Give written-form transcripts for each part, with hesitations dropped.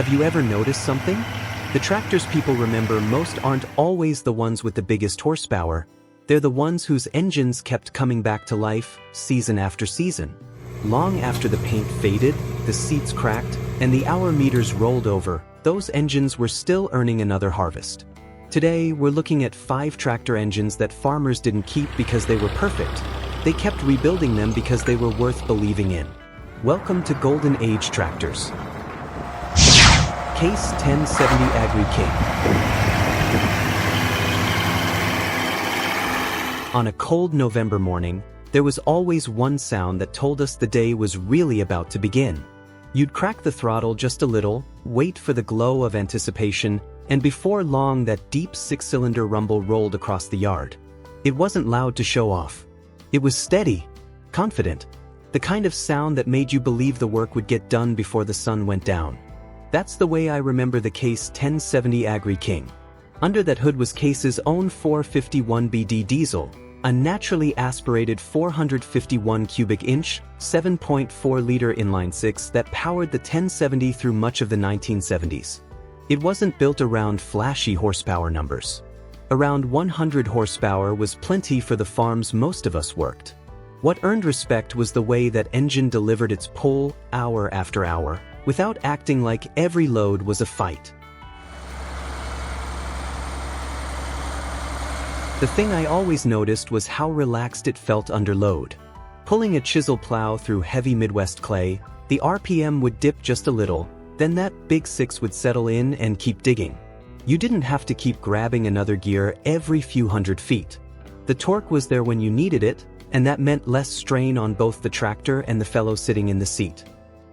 Have you ever noticed something? The tractors people remember most aren't always the ones with the biggest horsepower. They're the ones whose engines kept coming back to life, season after season. Long after the paint faded, the seats cracked, and the hour meters rolled over, those engines were still earning another harvest. Today, we're looking at 5 tractor engines that farmers didn't keep because they were perfect. They kept rebuilding them because they were worth believing in. Welcome to Golden Age Tractors. Case 1070 Agri King. On a cold November morning, there was always one sound that told us the day was really about to begin. You'd crack the throttle just a little, wait for the glow of anticipation, and before long that deep 6-cylinder rumble rolled across the yard. It wasn't loud to show off. It was steady, confident, the kind of sound that made you believe the work would get done before the sun went down. That's the way I remember the Case 1070 Agri King. Under that hood was Case's own 451BD diesel, a naturally aspirated 451 cubic inch, 7.4-liter inline-six that powered the 1070 through much of the 1970s. It wasn't built around flashy horsepower numbers. Around 100 horsepower was plenty for the farms most of us worked. What earned respect was the way that engine delivered its pull, hour after hour, without acting like every load was a fight. The thing I always noticed was how relaxed it felt under load. Pulling a chisel plow through heavy Midwest clay, the RPM would dip just a little, then that big 6 would settle in and keep digging. You didn't have to keep grabbing another gear every few hundred feet. The torque was there when you needed it, and that meant less strain on both the tractor and the fellow sitting in the seat.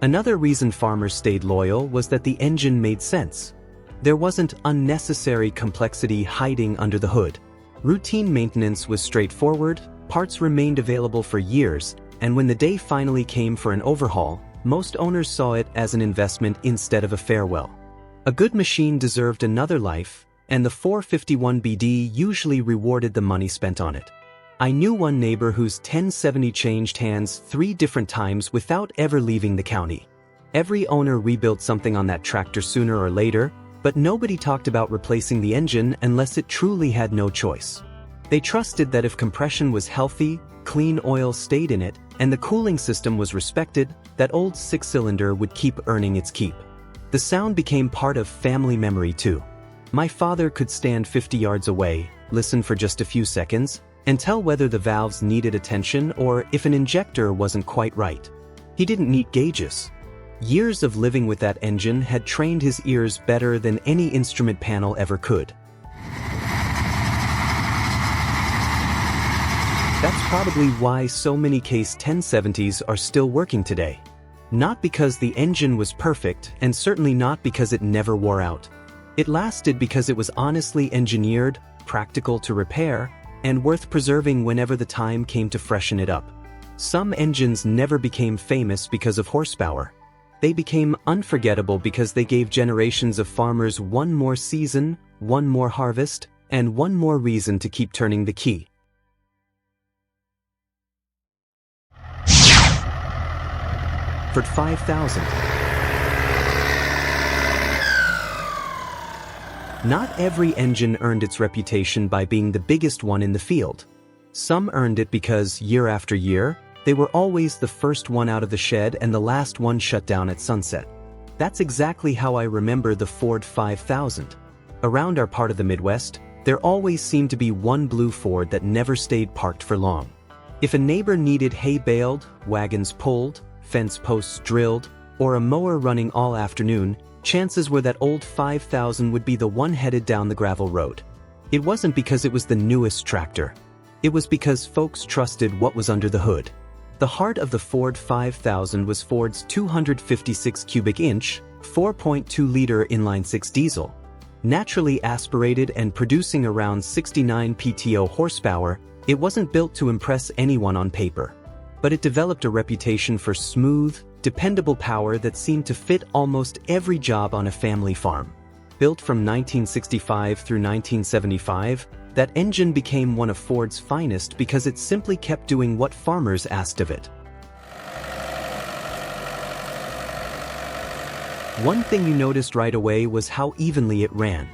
Another reason farmers stayed loyal was that the engine made sense. There wasn't unnecessary complexity hiding under the hood. Routine maintenance was straightforward, parts remained available for years, and when the day finally came for an overhaul, most owners saw it as an investment instead of a farewell. A good machine deserved another life, and the 451BD usually rewarded the money spent on it. I knew one neighbor whose 1070 changed hands 3 different times without ever leaving the county. Every owner rebuilt something on that tractor sooner or later, but nobody talked about replacing the engine unless it truly had no choice. They trusted that if compression was healthy, clean oil stayed in it, and the cooling system was respected, that old 6-cylinder would keep earning its keep. The sound became part of family memory too. My father could stand 50 yards away, listen for just a few seconds, and tell whether the valves needed attention or if an injector wasn't quite right. He didn't need gauges. Years of living with that engine had trained his ears better than any instrument panel ever could. That's probably why so many Case 1070s are still working today. Not because the engine was perfect, and certainly not because it never wore out. It lasted because it was honestly engineered, practical to repair, and worth preserving whenever the time came to freshen it up. Some engines never became famous because of horsepower. They became unforgettable because they gave generations of farmers one more season, one more harvest, and one more reason to keep turning the key. For 5,000. Not every engine earned its reputation by being the biggest one in the field. Some earned it because, year after year, they were always the first one out of the shed and the last one shut down at sunset. That's exactly how I remember the Ford 5000. Around our part of the Midwest, there always seemed to be one blue Ford that never stayed parked for long. If a neighbor needed hay baled, wagons pulled, fence posts drilled, or a mower running all afternoon, chances were that old 5000 would be the one headed down the gravel road. It wasn't because it was the newest tractor. It was because folks trusted what was under the hood. The heart of the Ford 5000 was Ford's 256 cubic inch, 4.2-liter inline-six diesel. Naturally aspirated and producing around 69 PTO horsepower, it wasn't built to impress anyone on paper. But it developed a reputation for smooth, dependable power that seemed to fit almost every job on a family farm. Built from 1965 through 1975, that engine became one of Ford's finest because it simply kept doing what farmers asked of it. One thing you noticed right away was how evenly it ran.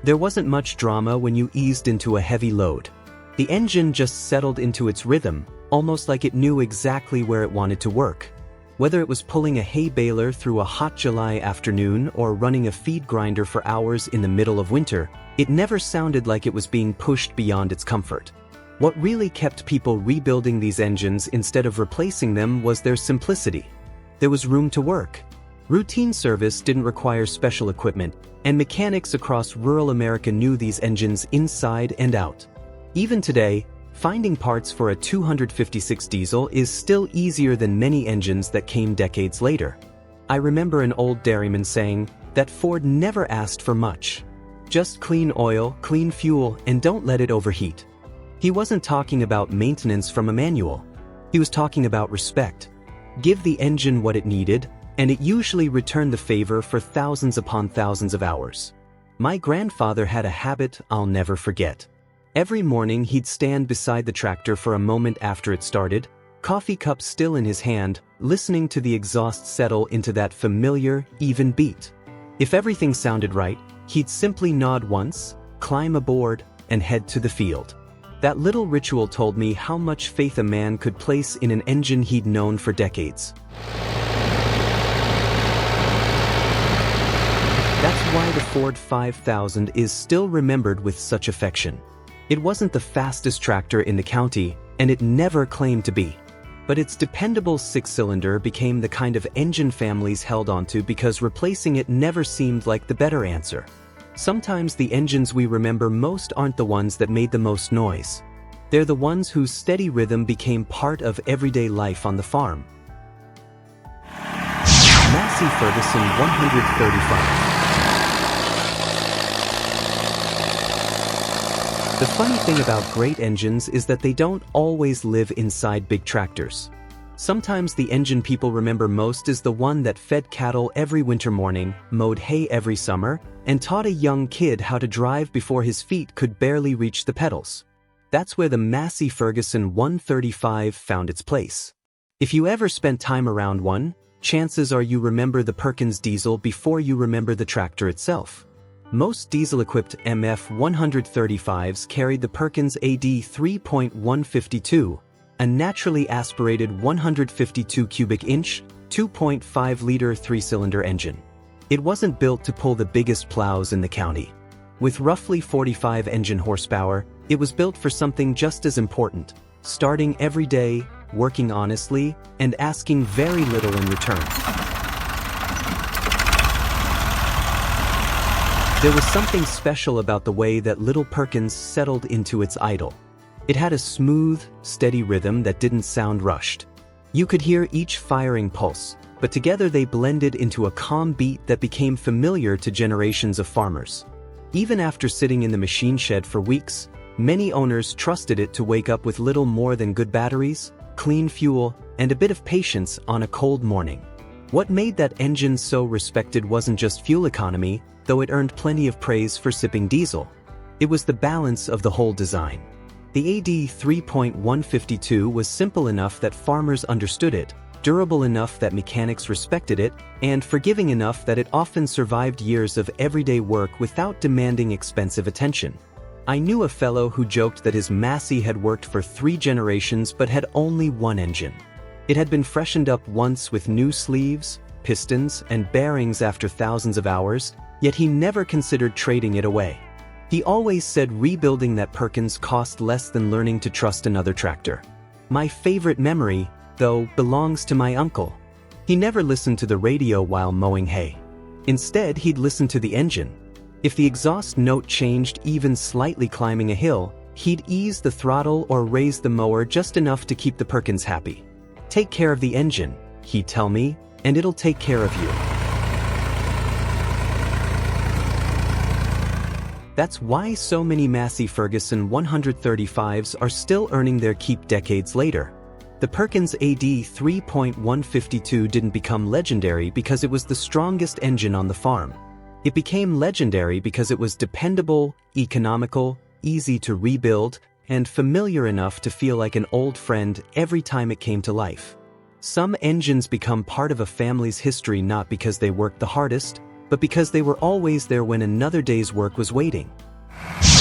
There wasn't much drama when you eased into a heavy load. The engine just settled into its rhythm, almost like it knew exactly where it wanted to work. Whether it was pulling a hay baler through a hot July afternoon or running a feed grinder for hours in the middle of winter, it never sounded like it was being pushed beyond its comfort. What really kept people rebuilding these engines instead of replacing them was their simplicity. There was room to work. Routine service didn't require special equipment, and mechanics across rural America knew these engines inside and out. Even today, finding parts for a 256 diesel is still easier than many engines that came decades later. I remember an old dairyman saying that Ford never asked for much. Just clean oil, clean fuel, and don't let it overheat. He wasn't talking about maintenance from a manual. He was talking about respect. Give the engine what it needed, and it usually returned the favor for thousands upon thousands of hours. My grandfather had a habit I'll never forget. Every morning he'd stand beside the tractor for a moment after it started, coffee cup still in his hand, listening to the exhaust settle into that familiar, even beat. If everything sounded right, he'd simply nod once, climb aboard, and head to the field. That little ritual told me how much faith a man could place in an engine he'd known for decades. That's why the Ford 5000 is still remembered with such affection. It wasn't the fastest tractor in the county, and it never claimed to be. But its dependable six-cylinder became the kind of engine families held onto because replacing it never seemed like the better answer. Sometimes the engines we remember most aren't the ones that made the most noise. They're the ones whose steady rhythm became part of everyday life on the farm. Massey Ferguson 135. The funny thing about great engines is that they don't always live inside big tractors. Sometimes the engine people remember most is the one that fed cattle every winter morning, mowed hay every summer, and taught a young kid how to drive before his feet could barely reach the pedals. That's where the Massey Ferguson 135 found its place. If you ever spent time around one, chances are you remember the Perkins diesel before you remember the tractor itself. Most diesel-equipped MF 135s carried the Perkins AD 3.152, a naturally aspirated 152 cubic inch, 2.5-liter three-cylinder engine. It wasn't built to pull the biggest plows in the county. With roughly 45 engine horsepower, it was built for something just as important: starting every day, working honestly, and asking very little in return. There was something special about the way that little Perkins settled into its idle. It had a smooth, steady rhythm that didn't sound rushed. You could hear each firing pulse, but together they blended into a calm beat that became familiar to generations of farmers. Even after sitting in the machine shed for weeks, many owners trusted it to wake up with little more than good batteries, clean fuel, and a bit of patience on a cold morning. What made that engine so respected wasn't just fuel economy, though it earned plenty of praise for sipping diesel. It was the balance of the whole design. The AD 3.152 was simple enough that farmers understood it, durable enough that mechanics respected it, and forgiving enough that it often survived years of everyday work without demanding expensive attention. I knew a fellow who joked that his Massey had worked for 3 generations but had only one engine. It had been freshened up once with new sleeves, pistons, and bearings after thousands of hours, yet he never considered trading it away. He always said rebuilding that Perkins cost less than learning to trust another tractor. My favorite memory, though, belongs to my uncle. He never listened to the radio while mowing hay. Instead, he'd listen to the engine. If the exhaust note changed even slightly climbing a hill, he'd ease the throttle or raise the mower just enough to keep the Perkins happy. "Take care of the engine," he'd tell me, "and it'll take care of you." That's why so many Massey Ferguson 135s are still earning their keep decades later. The Perkins AD 3.152 didn't become legendary because it was the strongest engine on the farm. It became legendary because it was dependable, economical, easy to rebuild, and familiar enough to feel like an old friend every time it came to life. Some engines become part of a family's history not because they worked the hardest, but because they were always there when another day's work was waiting.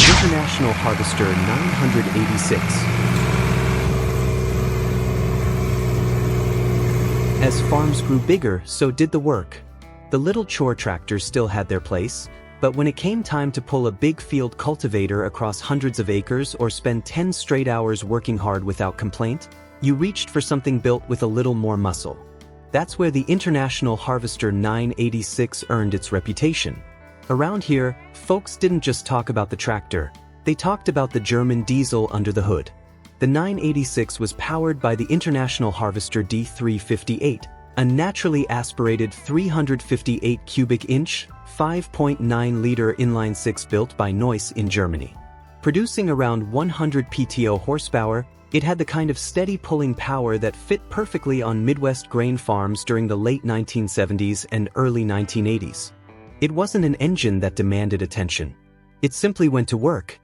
International Harvester 986. As farms grew bigger, so did the work. The little chore tractors still had their place, but when it came time to pull a big field cultivator across hundreds of acres or spend 10 straight hours working hard without complaint, you reached for something built with a little more muscle. That's where the International Harvester 986 earned its reputation. Around here, folks didn't just talk about the tractor, they talked about the German diesel under the hood. The 986 was powered by the International Harvester D358, a naturally aspirated 358 cubic inch, 5.9-liter inline-six built by Neuss in Germany. Producing around 100 PTO horsepower, it had the kind of steady pulling power that fit perfectly on Midwest grain farms during the late 1970s and early 1980s. It wasn't an engine that demanded attention. It simply went to work.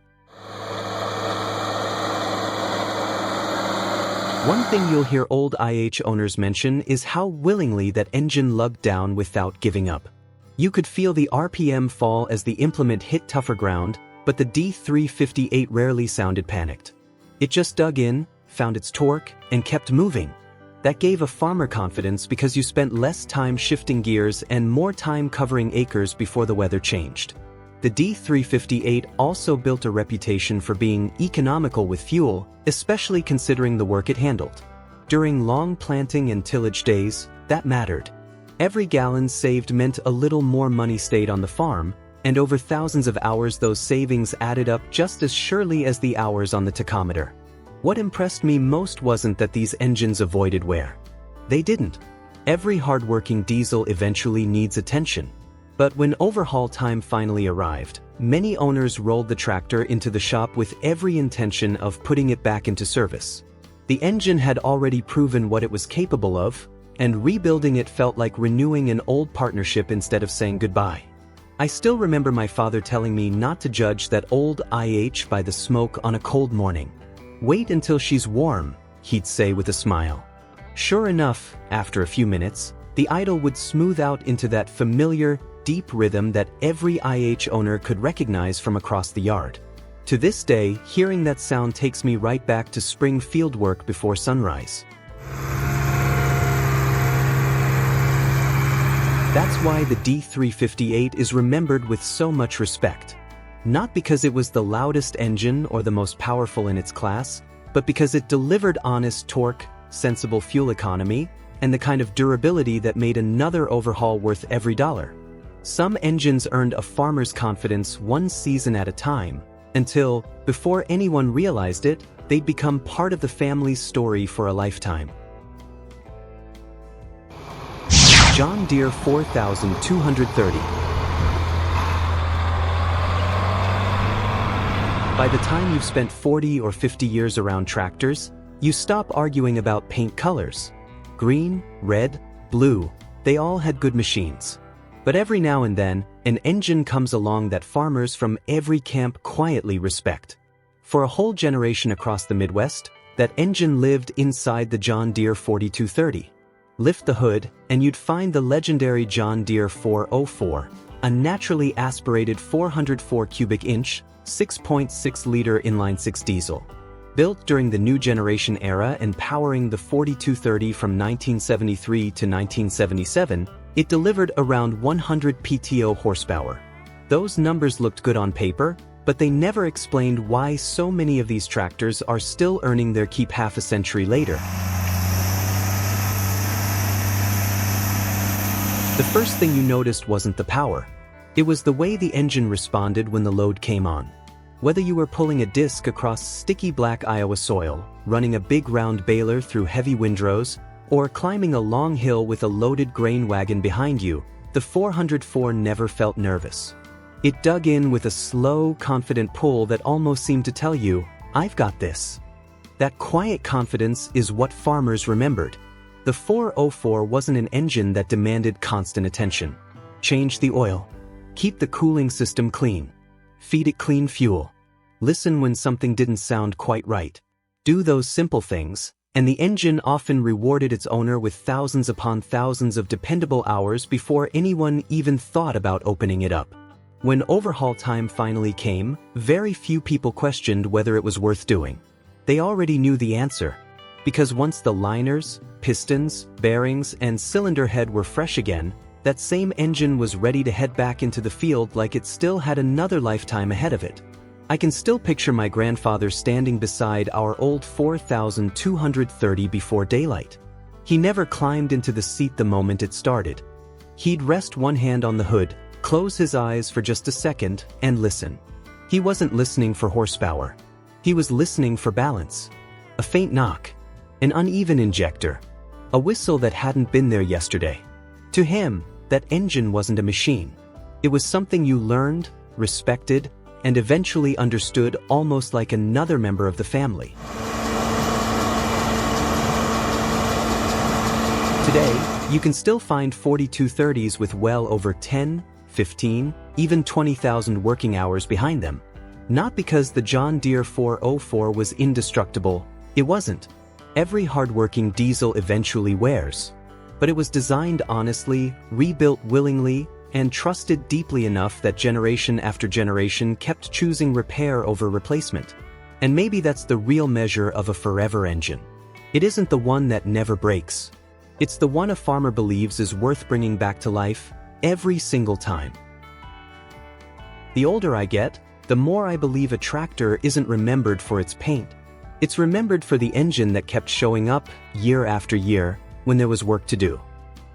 One thing you'll hear old IH owners mention is how willingly that engine lugged down without giving up. You could feel the RPM fall as the implement hit tougher ground, but the D358 rarely sounded panicked. It just dug in, found its torque, and kept moving. That gave a farmer confidence because you spent less time shifting gears and more time covering acres before the weather changed. The D358 also built a reputation for being economical with fuel, especially considering the work it handled. During long planting and tillage days, that mattered. Every gallon saved meant a little more money stayed on the farm, and over thousands of hours those savings added up just as surely as the hours on the tachometer. What impressed me most wasn't that these engines avoided wear. They didn't. Every hardworking diesel eventually needs attention. But when overhaul time finally arrived, many owners rolled the tractor into the shop with every intention of putting it back into service. The engine had already proven what it was capable of, and rebuilding it felt like renewing an old partnership instead of saying goodbye. I still remember my father telling me not to judge that old IH by the smoke on a cold morning. "Wait until she's warm," he'd say with a smile. Sure enough, after a few minutes, the idle would smooth out into that familiar, deep rhythm that every IH owner could recognize from across the yard. To this day, hearing that sound takes me right back to spring field work before sunrise. That's why the D358 is remembered with so much respect. Not because it was the loudest engine or the most powerful in its class, but because it delivered honest torque, sensible fuel economy, and the kind of durability that made another overhaul worth every dollar. Some engines earned a farmer's confidence one season at a time, until, before anyone realized it, they'd become part of the family's story for a lifetime. John Deere 4230. By the time you've spent 40 or 50 years around tractors, you stop arguing about paint colors. Green, red, blue, they all had good machines. But every now and then, an engine comes along that farmers from every camp quietly respect. For a whole generation across the Midwest, that engine lived inside the John Deere 4230. Lift the hood, and you'd find the legendary John Deere 404, a naturally aspirated 404 cubic inch, 6.6-liter inline-six diesel. Built during the new generation era and powering the 4230 from 1973 to 1977, it delivered around 100 PTO horsepower. Those numbers looked good on paper, but they never explained why so many of these tractors are still earning their keep half a century later. The first thing you noticed wasn't the power. It was the way the engine responded when the load came on. Whether you were pulling a disc across sticky black Iowa soil, running a big round baler through heavy windrows, or climbing a long hill with a loaded grain wagon behind you, the 404 never felt nervous. It dug in with a slow, confident pull that almost seemed to tell you, "I've got this." That quiet confidence is what farmers remembered. The 404 wasn't an engine that demanded constant attention. Change the oil. Keep the cooling system clean. Feed it clean fuel. Listen when something didn't sound quite right. Do those simple things, and the engine often rewarded its owner with thousands upon thousands of dependable hours before anyone even thought about opening it up. When overhaul time finally came, very few people questioned whether it was worth doing. They already knew the answer. Because once the liners, pistons, bearings, and cylinder head were fresh again, that same engine was ready to head back into the field like it still had another lifetime ahead of it. I can still picture my grandfather standing beside our old 4230 before daylight. He never climbed into the seat the moment it started. He'd rest one hand on the hood, close his eyes for just a second, and listen. He wasn't listening for horsepower. He was listening for balance. A faint knock. An uneven injector. A whistle that hadn't been there yesterday. To him, that engine wasn't a machine. It was something you learned, respected, and eventually understood almost like another member of the family. Today, you can still find 4230s with well over 10, 15, even 20,000 working hours behind them. Not because the John Deere 404 was indestructible, it wasn't. Every hardworking diesel eventually wears. But it was designed honestly, rebuilt willingly, and trusted deeply enough that generation after generation kept choosing repair over replacement. And maybe that's the real measure of a forever engine. It isn't the one that never breaks. It's the one a farmer believes is worth bringing back to life every single time. The older I get, the more I believe a tractor isn't remembered for its paint. It's remembered for the engine that kept showing up year after year when there was work to do.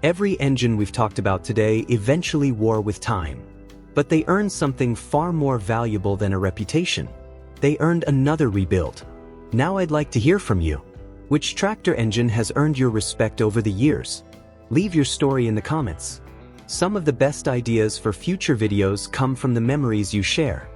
Every engine we've talked about today eventually wore with time. But they earned something far more valuable than a reputation. They earned another rebuild. Now I'd like to hear from you. Which tractor engine has earned your respect over the years? Leave your story in the comments. Some of the best ideas for future videos come from the memories you share.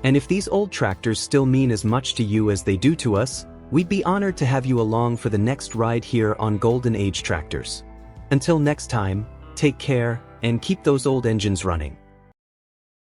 And if these old tractors still mean as much to you as they do to us, we'd be honored to have you along for the next ride here on Golden Age Tractors. Until next time, take care and keep those old engines running.